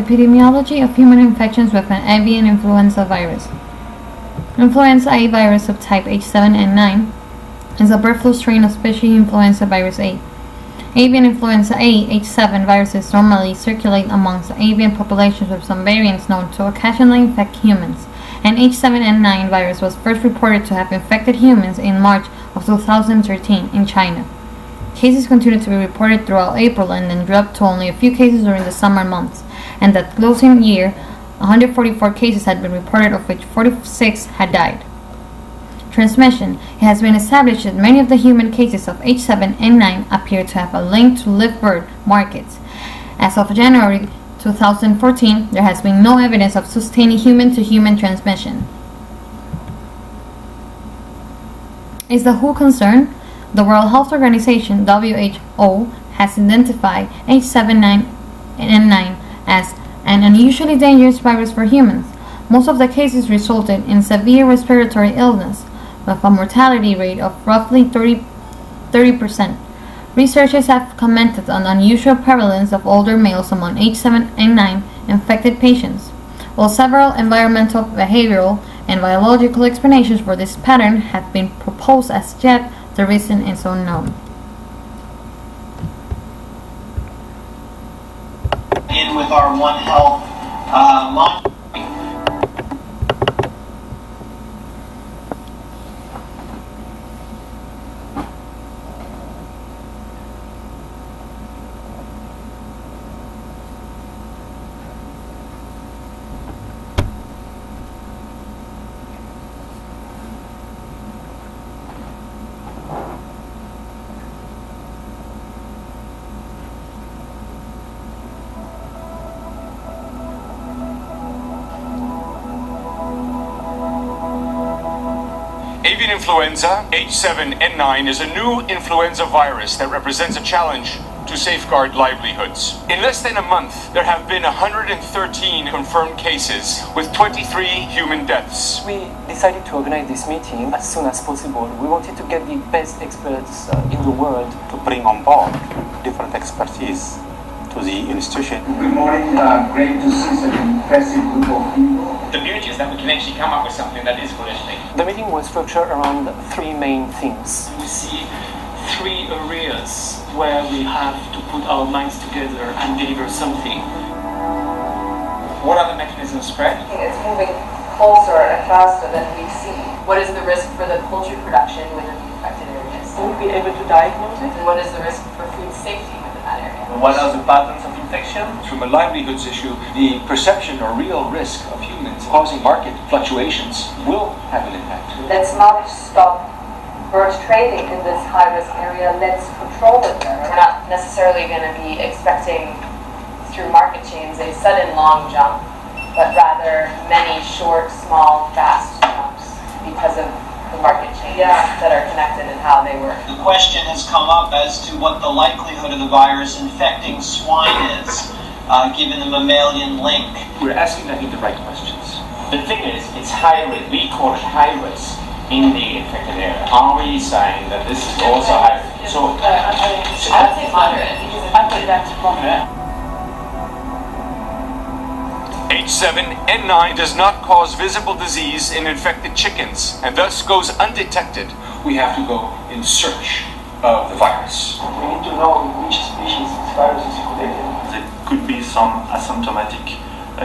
Epidemiology of human infections with an avian influenza virus. Influenza A virus subtype H7N9 is a bird flu strain of species influenza virus A. Avian influenza A H7 viruses normally circulate amongst avian populations with some variants known to occasionally infect humans. An H7N9 virus was first reported to have infected humans in March of 2013 in China. Cases continued to be reported throughout April and then dropped to only a few cases during the summer months, and that closing year, 144 cases had been reported, of which 46 had died. Transmission. It has been established that many of the human cases of H7N9 appear to have a link to live bird markets. As of January 2014, there has been no evidence of sustaining human-to-human transmission. Is the WHO concerned? The World Health Organization, WHO, has identified H7N9 as an unusually dangerous virus for humans. Most of the cases resulted in severe respiratory illness, with a mortality rate of roughly 30%. Researchers have commented on the unusual prevalence of older males among H7N9 infected patients. While several environmental, behavioral, and biological explanations for this pattern have been proposed, as yet the reason is unknown. In with our One Health launch. Avian influenza H7N9 is a new influenza virus that represents a challenge to safeguard livelihoods. In less than a month, there have been 113 confirmed cases with 23 human deaths. We decided to organize this meeting as soon as possible. We wanted to get the best experts in the world to bring on board different expertise to the institution. Good morning, great to see such an impressive group of people. The beauty is that we can actually come up with something that is holistic. The meeting was structured around three main themes. We see three areas where we have to put our minds together and deliver something. What are the mechanisms of spread? It's moving closer and faster than we see. What is the risk for the poultry production within the affected areas? Will we be able to diagnose it? And what is the risk for food safety within that area? What are the patterns of infection? From a livelihoods issue, the perception or real risk of humans causing market fluctuations will have an impact. Let's not stop bird trading in this high-risk area. Let's control it there. We're not necessarily going to be expecting through market chains a sudden long jump, but rather many short, small, fast jumps because of the market chains that are connected and how they work. The question has come up as to what the likelihood of the virus infecting swine is, given the mammalian link. We're asking, I think, the right questions. The thing is, it's high risk. We call it high risk in the infected area. Are we saying that this is also high risk? So, I would say moderate because I put that moderate. H7N9 does not cause visible disease in infected chickens and thus goes undetected. We have to go in search of the virus. We need to know which species this virus is circulating. There could be some asymptomatic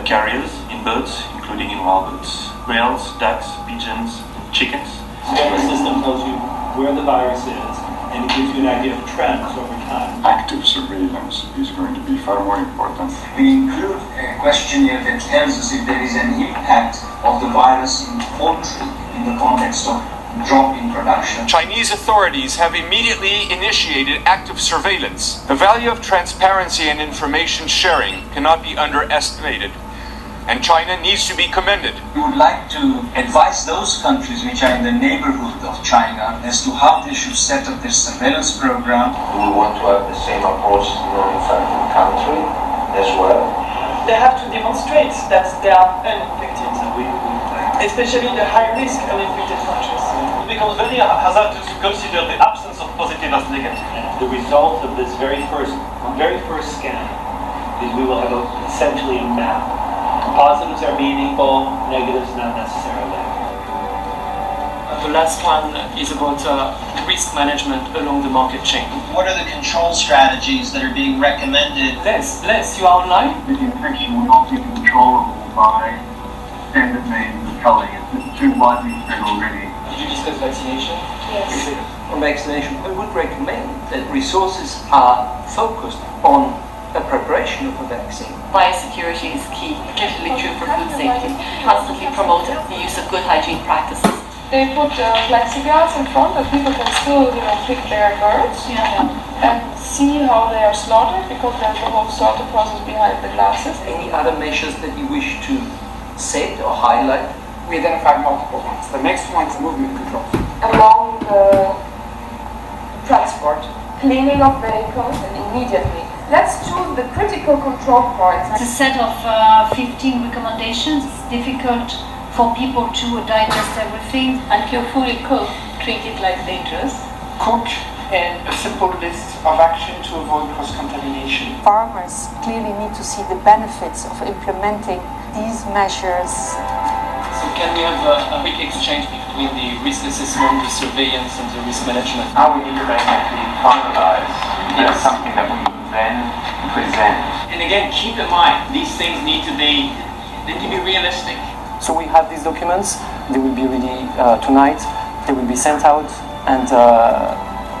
carriers in birds, including in wild birds. Quails, ducks, pigeons, chickens. So the system tells you where the virus is, and it gives you an idea of trends over time. Active surveillance is going to be far more important. We include a questionnaire that tells us if there is an impact of the virus in poultry in the context of drop in production. Chinese authorities have immediately initiated active surveillance. The value of transparency and information sharing cannot be underestimated, and China needs to be commended. We would like to advise those countries which are in the neighborhood of China as to how they should set up their surveillance program. We want to have the same approach in the infected country as well. They have to demonstrate that they are uninfected, especially the high-risk uninfected countries. It becomes very hazardous to consider the absence of positive as negative. The result of this very first scan is we will have essentially a map. Positives are meaningful, negatives not necessarily. The last one is about risk management along the market chain. What are the control strategies that are being recommended? Les, you are online? The infection will not be controllable by standard means of culling. It's too widely spread already. Did you discuss vaccination? Yes. On vaccination, I would recommend that resources are focused on the preparation of a vaccine. Biosecurity is key, particularly true for food safety. Constantly promote the use of good hygiene practices. They put plexiglass in front that people can still, pick their birds and see how they are slaughtered, because there's the whole slaughter process behind the glasses. Any other measures that you wish to set or highlight? We identified multiple ones. The next one is movement control. Along the transport, cleaning of vehicles and immediately. Let's choose the critical control points. It's a set of 15 recommendations. It's difficult for people to digest everything. And carefully cook, treat it like dangerous. Cook and a simple list of action to avoid cross-contamination. Farmers clearly need to see the benefits of implementing these measures. So can we have a quick exchange between the risk assessment, the surveillance and the risk management? Now we need to basically finalize something that we then present. And again, keep in mind, these things need to be realistic. So we have these documents, they will be ready tonight, they will be sent out, and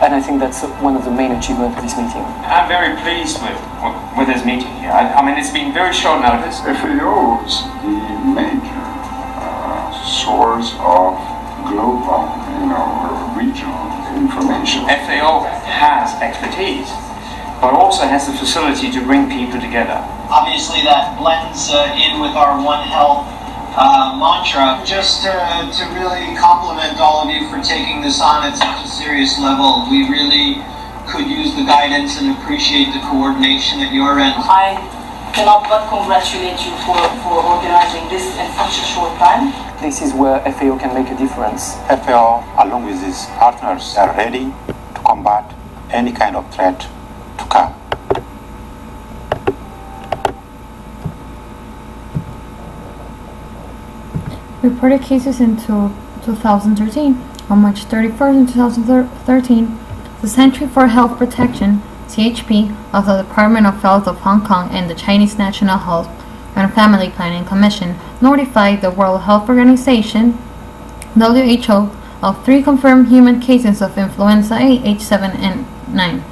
I think that's one of the main achievements of this meeting. I'm very pleased with this meeting here. I mean, it's been very short notice. FAO is the major source of global, regional information. FAO has expertise, but also has the facility to bring people together. Obviously, that blends in with our One Health mantra. Just to really compliment all of you for taking this on at such a serious level. We really could use the guidance and appreciate the coordination at your end. I cannot but congratulate you for organizing this in such a short time. This is where FAO can make a difference. FAO, along with its partners, are ready to combat any kind of threat to come. Reported cases into 2013. On March 31st in 2013, the Centre for Health Protection, CHP, of the Department of Health of Hong Kong and the Chinese National Health and Family Planning Commission notified the World Health Organization, WHO, of 3 confirmed human cases of influenza A H7N9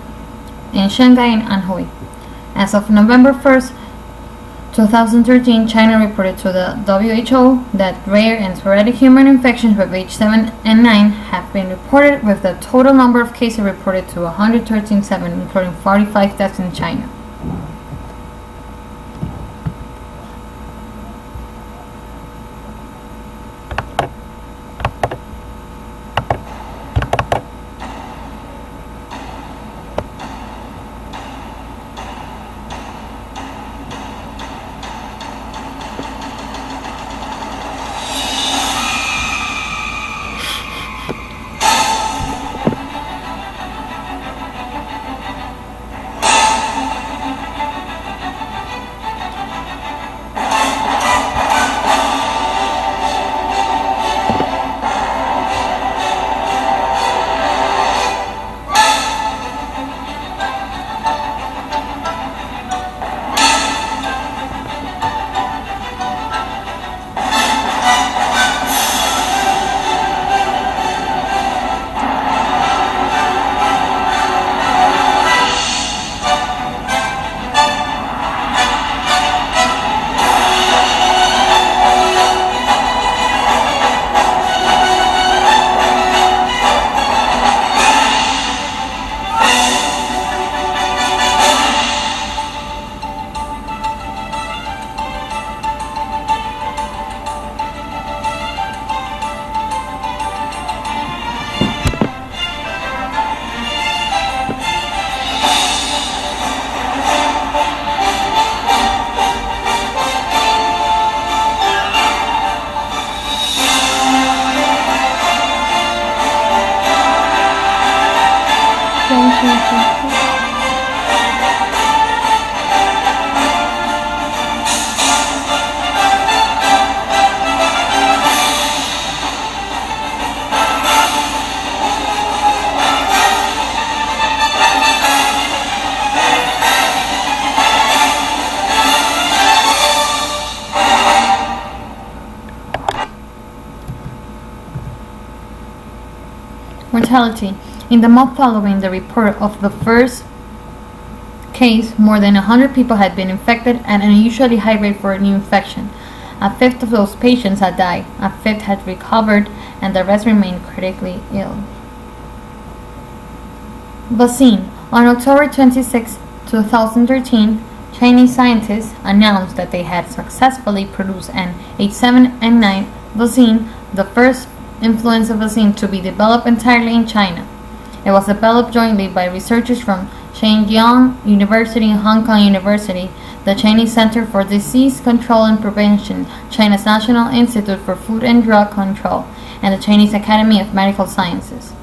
in Shanghai and Anhui. As of November 1st, 2013, China reported to the WHO that rare and sporadic human infections with H7N9 have been reported, with the total number of cases reported to 113,700, including 45 deaths in China. Mortality. In the month following the report of the first case, more than 100 people had been infected at an unusually high rate for a new infection. A fifth of those patients had died, a fifth had recovered, and the rest remained critically ill. Vaccine. On October 26, 2013, Chinese scientists announced that they had successfully produced an H7N9 vaccine, the first influenza vaccine to be developed entirely in China. It was developed jointly by researchers from Shenyang University and Hong Kong University, the Chinese Center for Disease Control and Prevention, China's National Institute for Food and Drug Control, and the Chinese Academy of Medical Sciences.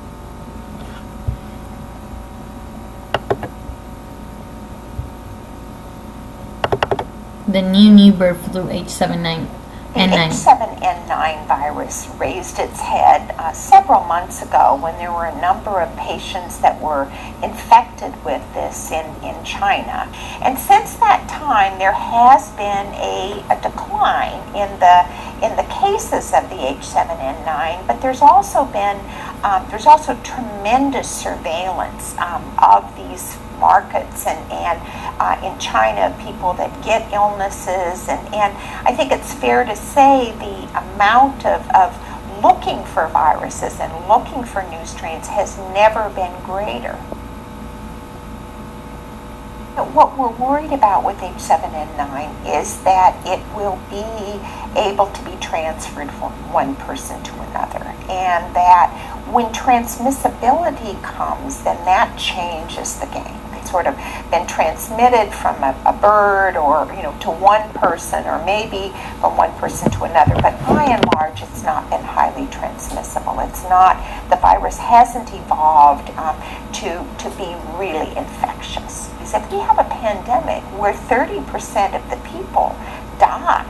The new bird flu H7N9. The H7N9 virus raised its head several months ago when there were a number of patients that were infected with this in China. And since that time, there has been a decline in the cases of the H7N9, but there's also been tremendous surveillance of these markets and in China, people that get illnesses, and I think it's fair to say the amount of looking for viruses and looking for new strains has never been greater. What we're worried about with H7N9 is that it will be able to be transferred from one person to another, and that when transmissibility comes, then that changes the game. It's sort of been transmitted from a bird or to one person, or maybe from one person to another, but by and large it's not been highly transmissible. It's not, the virus hasn't evolved to be really infectious. Because if we have a pandemic where 30% of the people die,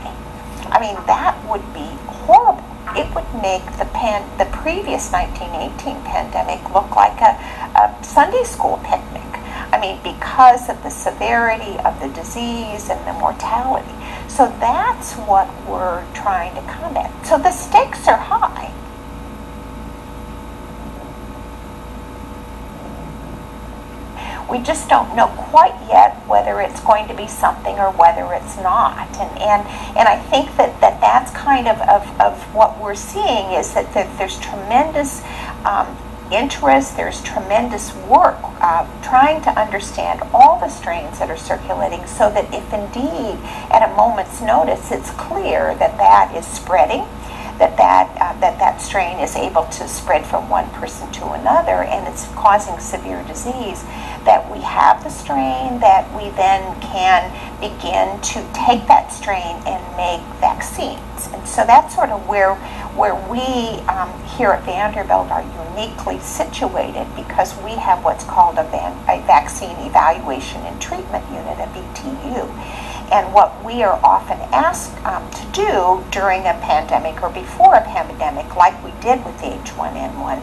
I mean, that would be horrible. It would make the previous 1918 pandemic look like a Sunday school picnic. I mean, because of the severity of the disease and the mortality. So that's what we're trying to combat. So the stakes are high. We just don't know quite yet whether it's going to be something or whether it's not. And I think that's kind of what we're seeing is that there's tremendous interest, there's tremendous work trying to understand all the strains that are circulating, so that if indeed at a moment's notice it's clear that is spreading, that strain is able to spread from one person to another and it's causing severe disease, that we have the strain, that we then can begin to take that strain and make vaccines. And so that's sort of where we here at Vanderbilt are uniquely situated, because we have what's called a vaccine evaluation and treatment unit, a VTU. And what we are often asked to do during a pandemic or before a pandemic, like we did with the H1N1,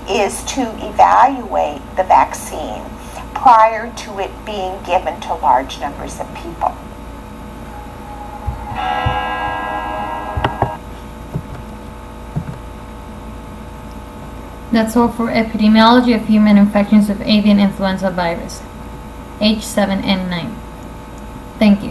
is to evaluate the vaccine prior to it being given to large numbers of people. That's all for Epidemiology of Human Infections of Avian Influenza Virus, H7N9. Thank you.